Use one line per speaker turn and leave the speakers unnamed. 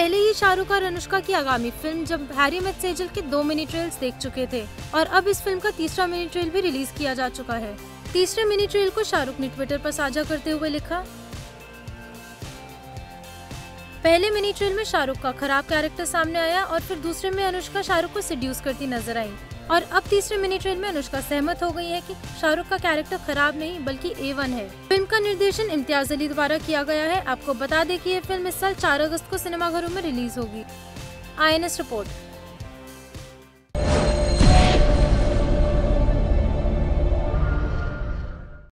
पहले ही शाहरुख और अनुष्का की आगामी फिल्म जब हैरी मेट सेजल के 2 मिनी ट्रेल्स देख चुके थे और अब इस फिल्म का तीसरा मिनी ट्रेल भी रिलीज किया जा चुका है। तीसरे मिनी ट्रेल को शाहरुख ने ट्विटर पर साझा करते हुए लिखा, पहले मिनी ट्रेल में शाहरुख का खराब कैरेक्टर सामने आया और फिर दूसरे में अनुष्का शाहरुख को सेड्यूस करती नजर आई और अब तीसरे मिनी ट्रेल में अनुष्का सहमत हो गई है कि शाहरुख का कैरेक्टर खराब नहीं बल्कि A1 है। फिल्म का निर्देशन इम्तियाज अली द्वारा किया गया है। आपको बता दें कि ये फिल्म इस साल 4 अगस्त को सिनेमाघरों में रिलीज होगी। INS report.